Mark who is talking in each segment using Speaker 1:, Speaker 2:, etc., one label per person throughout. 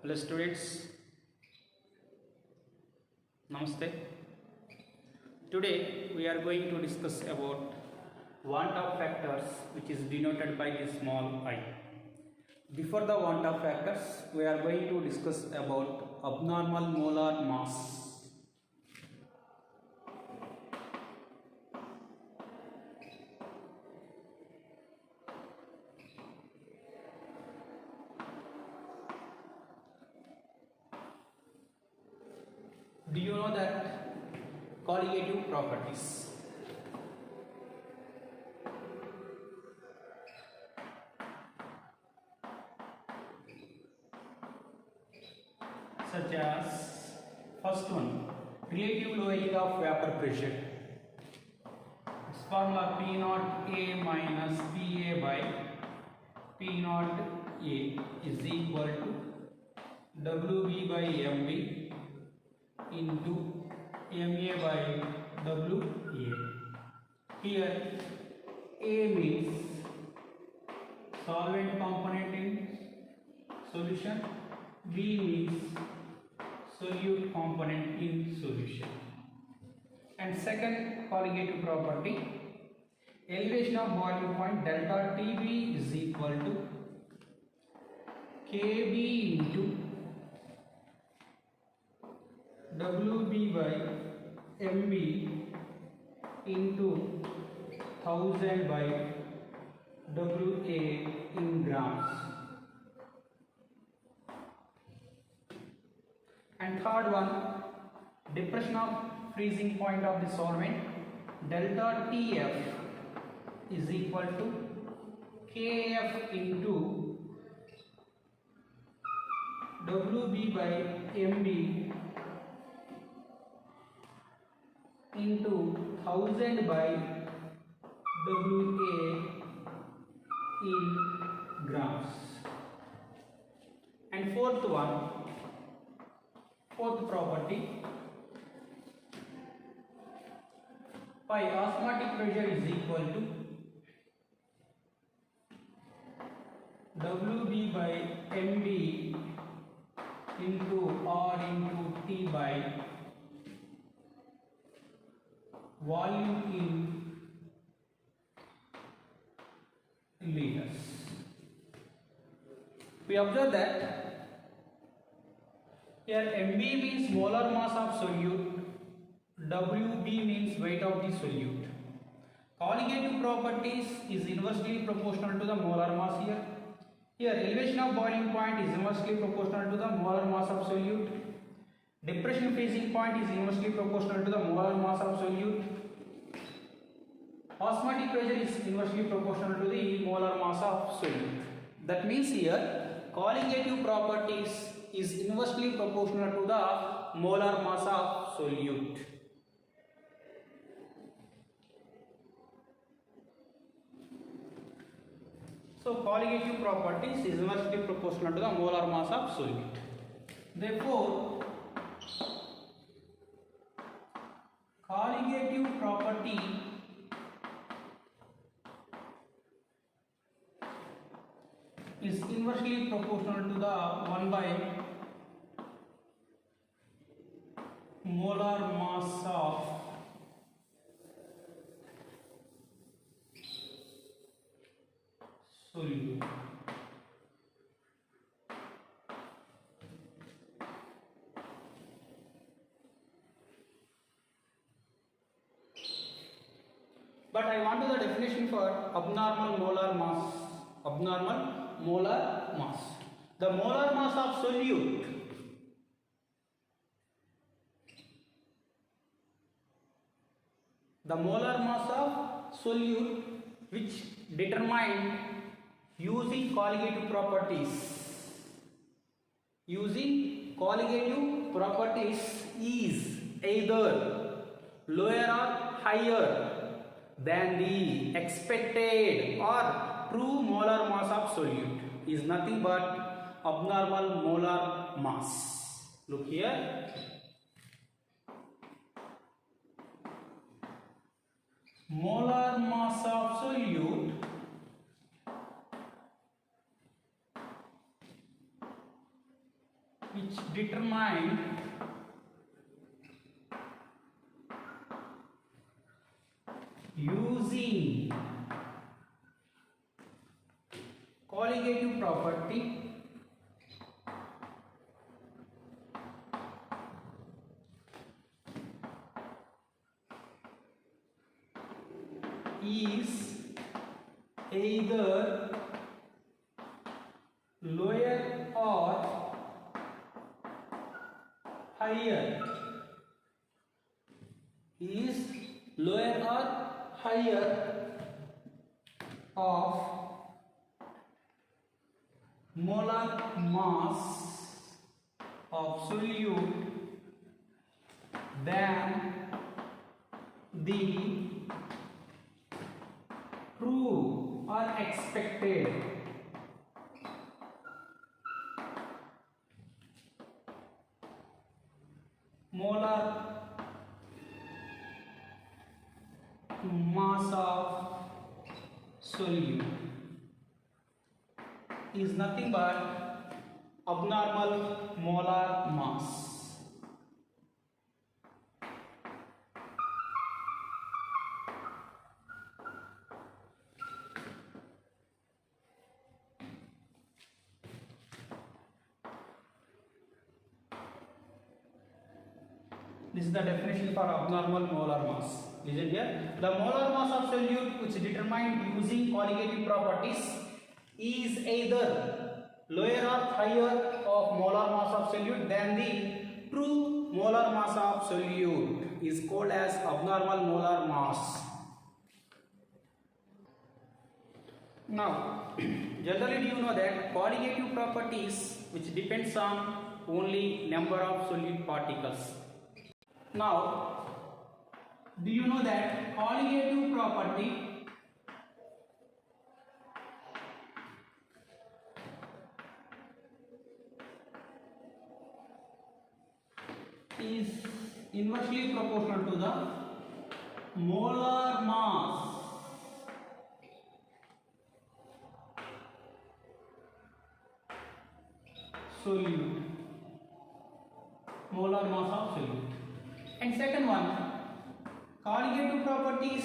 Speaker 1: Hello students, Namaste. Today we are going to discuss about want of factors which is denoted by the small I. Before the want of factors, we are going to discuss about abnormal molar mass. Do you know that colligative properties? Such as first one, relative lowering of vapor pressure. Its formula P naught A minus PA by P naught A is equal to WB by MB into MA by WA. Here A means solvent component in solution, B means solute component in solution. And second colligative property, elevation of boiling point delta TB is equal to KB into WB by MB into 1000 by WA in grams. And third one, depression of freezing point of the solvent delta TF is equal to KF into WB by MB into 1000 by WA in grams. And fourth property, pi osmotic pressure is equal to WB by MB into R into T by volume in liters. We observe that here MB means molar mass of solute, WB means weight of the solute. Colligative properties is inversely proportional to the molar mass here. Here elevation of boiling point is inversely proportional to the molar mass of solute. Depression freezing point is inversely proportional to the molar mass of solute. Osmotic pressure is inversely proportional to the molar mass of solute. That means here colligative properties is inversely proportional to the molar mass of solute. So colligative properties is inversely proportional to the molar mass of solute. Therefore, colligative property is inversely proportional to the 1 by molar mass of solute. But I want to the definition for abnormal molar mass. Abnormal molar mass. The molar mass of solute which determined using colligative properties is either lower or higher than the expected or true molar mass of solute is nothing but abnormal molar mass. Look here. Molar mass of solute which determined using colligative property is either lower or higher, is lower or higher of molar mass of solute than the true or expected molar mass of solute is nothing but abnormal molar mass. This is the definition for abnormal molar mass. Listen here. The molar mass of solute which determined using colligative properties is either lower or higher of molar mass of solute than the true molar mass of solute is called as abnormal molar mass. Now, generally do you know that colligative properties which depends on only number of solute particles. Now, do you know that colligative property is inversely proportional to the molar mass solute, molar mass of solute. And second one, colligative properties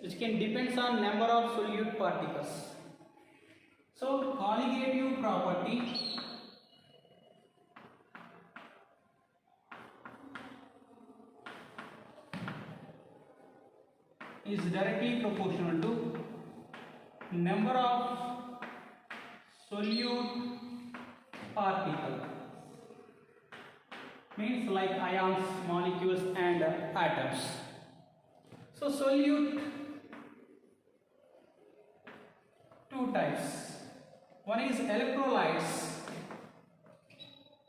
Speaker 1: which can depends on number of solute particles. So colligative property is directly proportional to number of solute particles. Means like ions, molecules and atoms. So solute two types. One is electrolytes,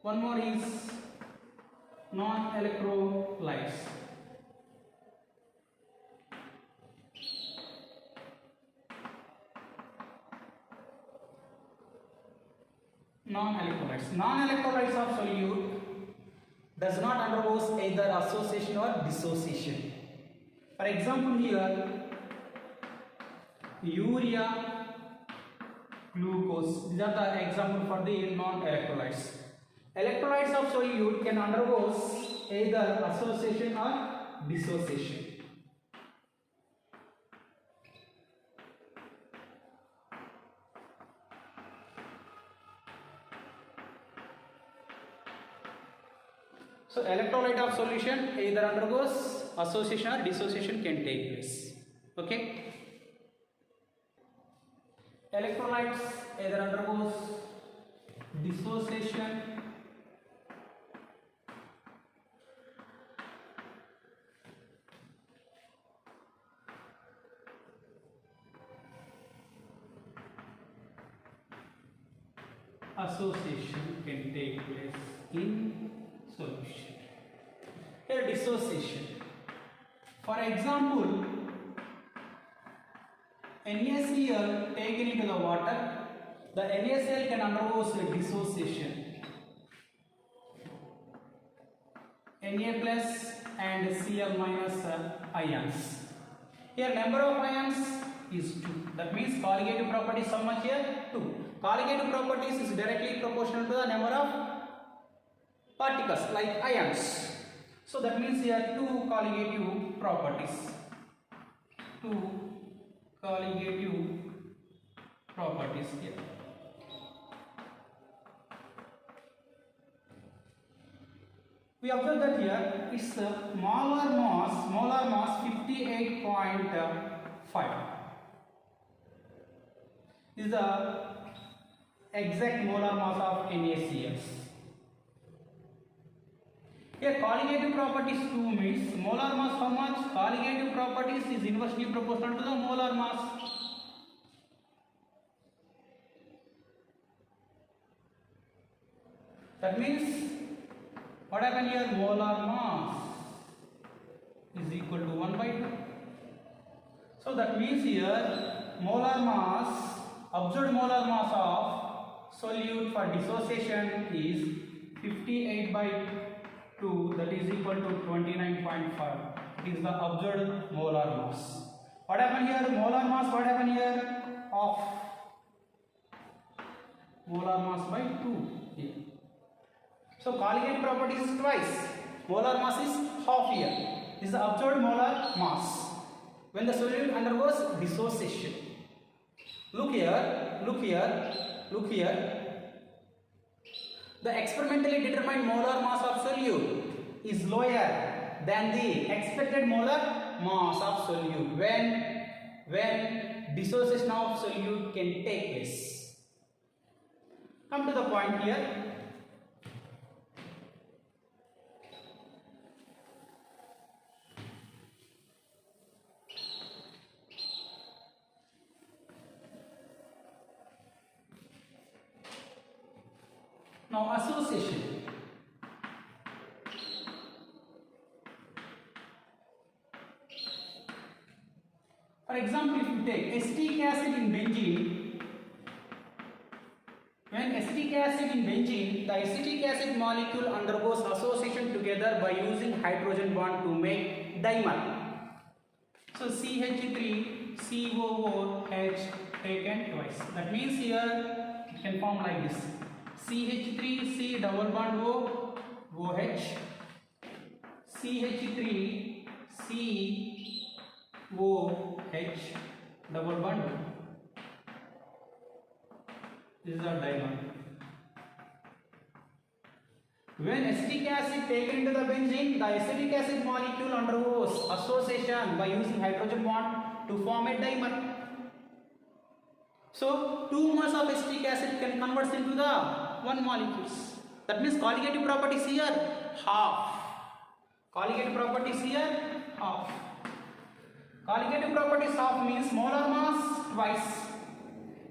Speaker 1: one more is non-electrolytes. Non-electrolytes of solute does not undergoes either association or dissociation. For example, here urea, glucose, these are the example for the non-electrolytes. Electrolytes of solute can undergoes either association or dissociation. So electrolyte of solution either undergoes association or dissociation can take place. Okay. Electrolytes either undergoes dissociation association can take place in solution. Here dissociation. For example, NaCl taken into the water, the NaCl can undergo dissociation. Na plus and Cl minus ions. Here number of ions is 2. That means colligative property is how much here? 2. Colligative properties is directly proportional to the number of particles like ions. So that means here two colligative properties. Two colligative properties here. We observe that here its molar mass 58.5 is the exact molar mass of NaCl. Here colligative properties 2 means molar mass how much? Colligative properties is inversely proportional to the molar mass. That means what happened here? Molar mass is equal to 1 by 2. So that means here molar mass, observed molar mass of solute for dissociation is 58 by 2, that is equal to 29.5. It is the observed molar mass. What happened here? Molar mass, what happened here? Of molar mass by 2 here. So colligative property is twice. Molar mass is half here. This is the observed molar mass when the solute undergoes dissociation. Look here, look here, look here. The experimentally determined molar mass of solute is lower than the expected molar mass of solute when dissociation of solute can take place. Come to the point here. Now association. For example, if you take acetic acid in benzene, when acetic acid in benzene, the acetic acid molecule undergoes association together by using hydrogen bond to make dimer. So CH3COOH taken twice. That means here it can form like this. CH3C double bond OH, CH3COH double bond. This is our dimer. When acetic acid taken into the benzene, the acetic acid molecule undergoes association by using hydrogen bond to form a dimer. So 2 moles of acetic acid can convert into the 1 molecules. That means colligative properties here half. Colligative properties here half. Colligative properties half means molar mass twice.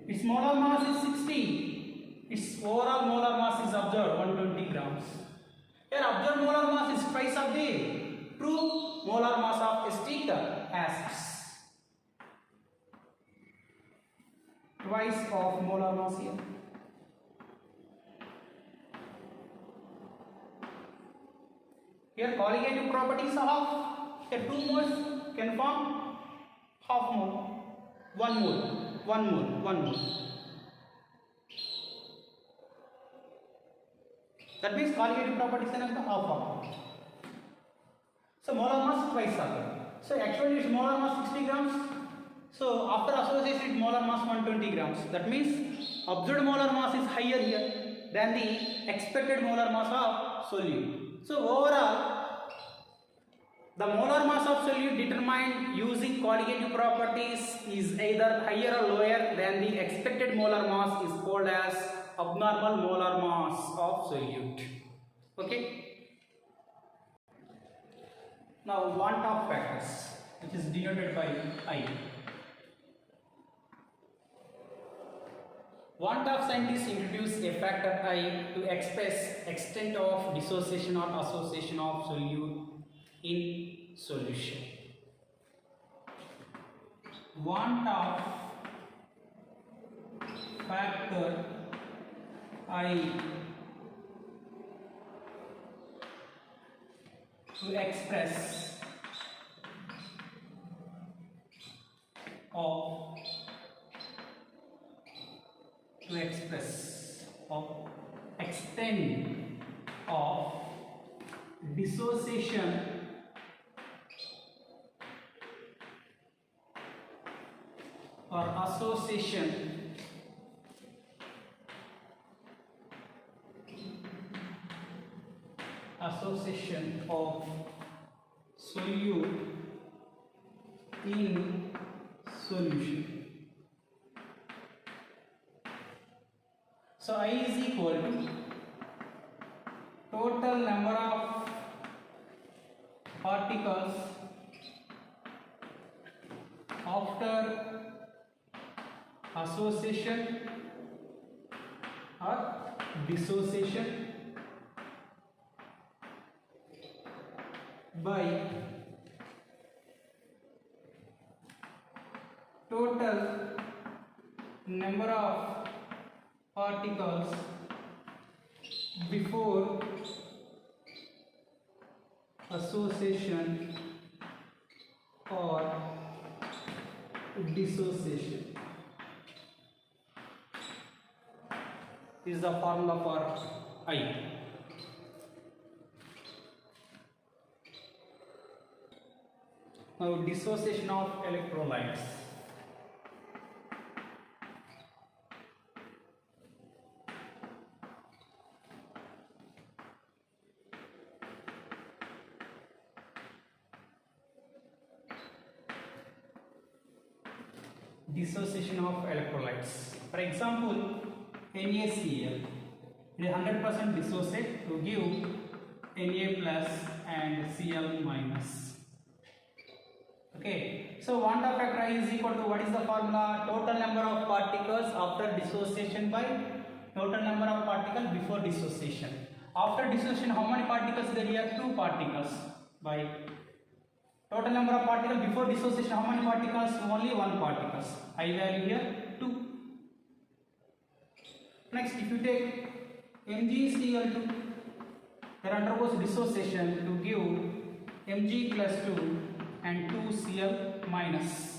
Speaker 1: Its molar mass is 60. Its overall molar mass is observed 120 grams. Here observed molar mass is twice of the true molar mass of acetic acids. Twice of molar mass here. Here colligative properties are half. Here 2 moles can form half mole, 1 mole, 1 mole, 1 mole. That means colligative properties are half. So molar mass twice are. So actually its molar mass 60 grams. So after association its molar mass 120 grams. That means observed molar mass is higher here than the expected molar mass of solute. So overall, the molar mass of solute determined using colligative properties is either higher or lower than the expected molar mass is called as abnormal molar mass of solute. Okay. Now want-off factors, which is denoted by I. Want-off scientists introduce a factor I to express extent of dissociation or association of solute in solution. Want-off factor I to express of extend of dissociation or association of solute in solution. So I is equal to total number of particles after association or dissociation by total number of particles before association or dissociation. This is the formula for I. Now dissociation of electrolytes. Dissociation of electrolytes. For example, NaCl, it is 100% dissociate to give Na plus and Cl minus. Okay, so Wanda factor I is equal to, what is the formula? Total number of particles after dissociation by total number of particles before dissociation. After dissociation, how many particles there are? 2 particles. By total number of particles before dissociation, how many particles? Only 1 particles. I value here 2. Next, if you take MgCl2, that undergoes dissociation to give Mg plus 2 and 2Cl minus.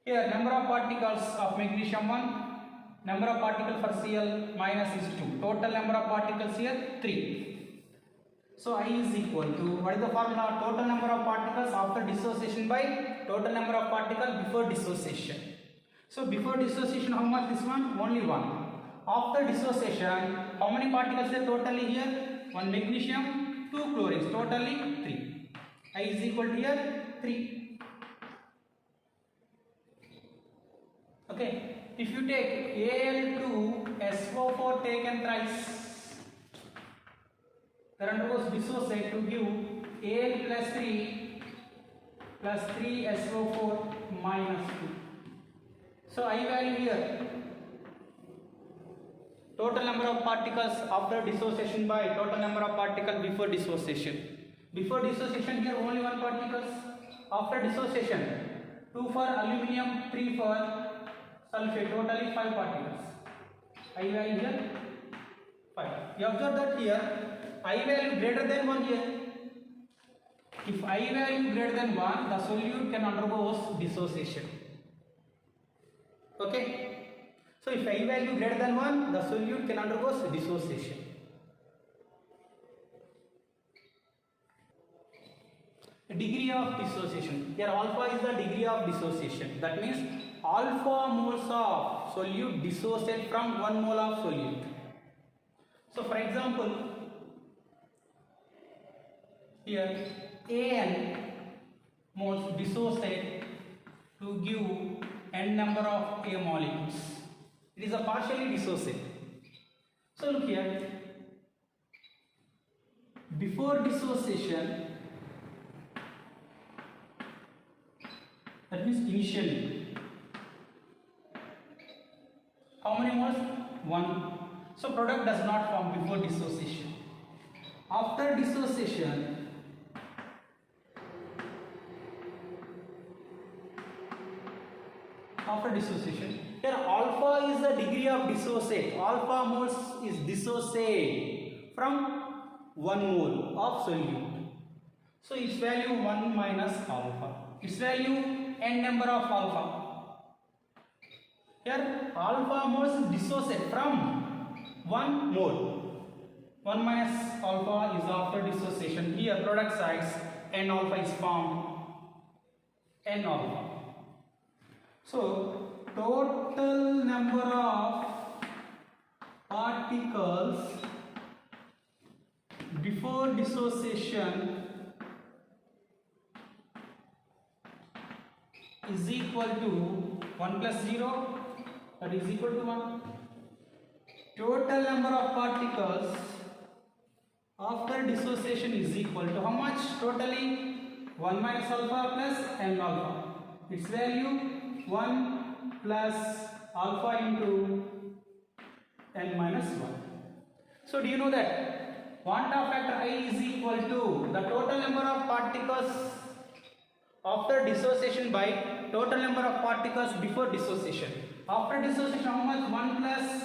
Speaker 1: Here number of particles of magnesium 1, number of particles for Cl minus is 2. Total number of particles here 3. So I is equal to, what is the formula? Total number of particles after dissociation by total number of particles before dissociation. So before dissociation, how much this one? Only 1. After dissociation, how many particles are totally here? 1 magnesium, 2 chlorines, totally 3. I is equal to here 3. Okay, if you take Al2SO4 taken thrice, that undergoes dissociate to give Al plus 3 plus 3SO4 minus 2. So I value here total number of particles after dissociation by total number of particles before dissociation. Before dissociation here only 1 particles. After dissociation 2 for aluminium, 3 for sulfate, totally 5 particles. I value here 5. You observe that here I value greater than 1 here. If I value greater than 1, the solute can undergo dissociation. Okay. So if I value greater than 1, the solute can undergo dissociation. Degree of dissociation. Here alpha is the degree of dissociation. That means alpha moles of solute dissociate from 1 mole of solute. So for example, here An moles dissociate to give n number of A molecules. It is a partially dissociate. So look here, before dissociation, that means initially, how many moles? 1. So product does not form before dissociation. After dissociation, here alpha is the degree of dissociate. Alpha moles is dissociate from 1 mole of solute. So its value 1 minus alpha. Its value n number of alpha. Here alpha moles dissociate from 1 mole. 1 minus alpha is after dissociation. Here product sides n alpha is formed, n alpha. So total number of particles before dissociation is equal to 1 plus 0, that is equal to 1. Total number of particles after dissociation is equal to how much? Totally 1 minus alpha plus n alpha. Its value 1 plus alpha into n minus 1. So do you know that quanta factor I is equal to the total number of particles after dissociation by total number of particles before dissociation. After dissociation, how much? 1 plus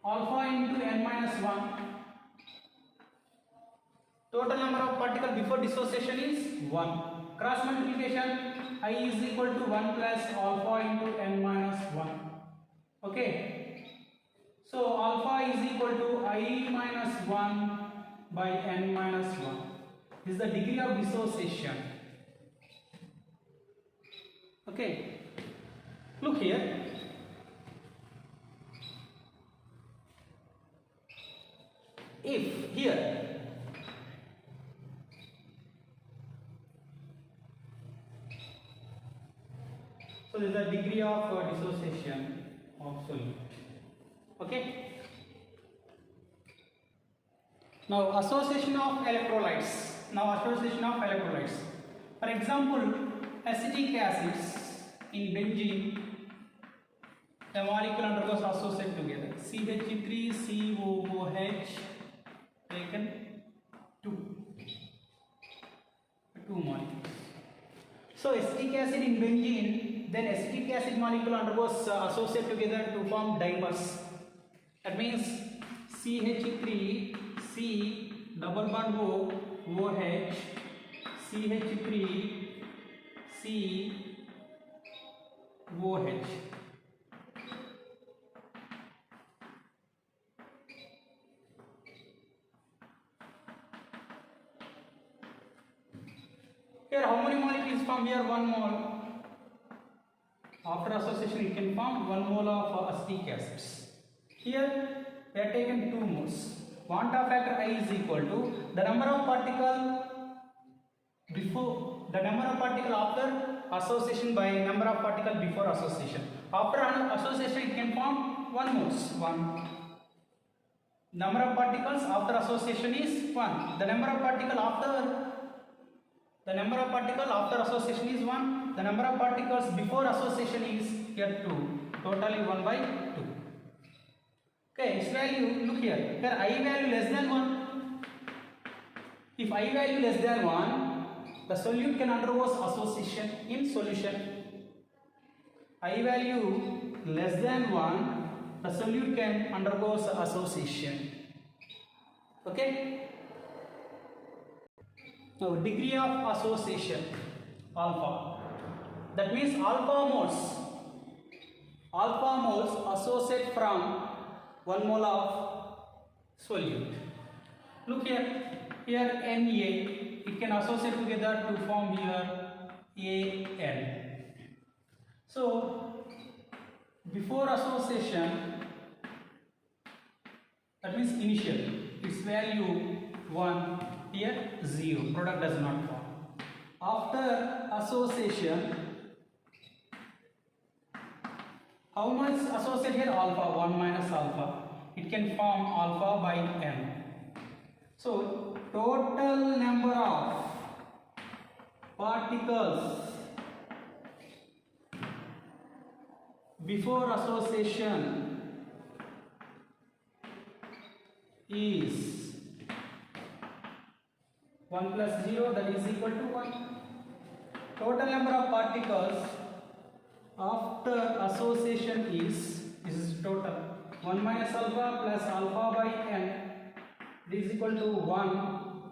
Speaker 1: alpha into n minus 1. Total number of particles before dissociation is 1. Cross multiplication, I is equal to 1 plus alpha into n minus 1. Okay. So alpha is equal to I minus 1 by n minus 1. This is the degree of dissociation. Okay. Look here. If here so this is the degree of dissociation of solute. Okay. Now association of electrolytes. For example, acetic acids in benzene, the molecule undergoes associate together. CH3COOH taken 2 molecules. So acetic acid in benzene, then acetic acid molecule undergoes associate together to form dimers. That means CH3C double bond O OH CH3C OH. Here how many molecules form? Here 1 mole. After association it can form 1 mole of acetic acids. Here we have taken 2 moles. Quanta factor I is equal to the number of particles before the number of particles after association by number of particles before association. After association it can form 1 moles. 1. Number of particles after association is 1. The number of particles after association is 1. The number of particles before association is here 2. Totally 1 by 2. Okay, its value, look here. Here I value less than 1. If I value less than 1, the solute can undergo association in solution. I value less than 1, the solute can undergo association. Okay. Now degree of association alpha. That means alpha moles associate from 1 mole of solute. Look here. Here Na, it can associate together to form here An. So before association, that means initial, its value 1, here 0, product does not form. After association, how much associate here? Alpha, 1 minus alpha. It can form alpha by n. So total number of particles before association is 1 plus 0, that is equal to 1. Total number of particles after association is, this is total, 1 minus alpha plus alpha by n, it is equal to 1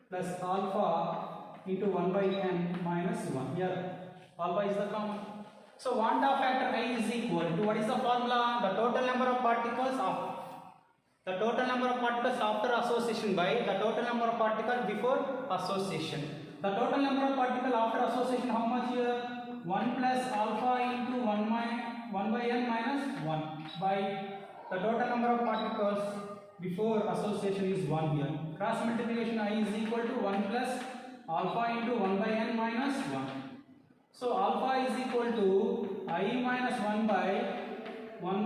Speaker 1: plus alpha into 1 by n minus 1. Here alpha is the common. So quanta factor I is equal to, what is the formula? The total number of particles of The total number of particles after association by the total number of particles before association. The total number of particles after association, how much here? 1 plus alpha into 1 by n minus 1 by the total number of particles before association is 1 here. Cross multiplication I is equal to 1 plus alpha into 1 by n minus 1. So alpha is equal to I minus 1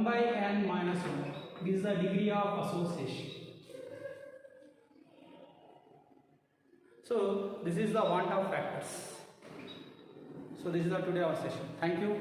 Speaker 1: by n minus 1. This is the degree of association. So this is the want of factors. So this is the today our session. Thank you.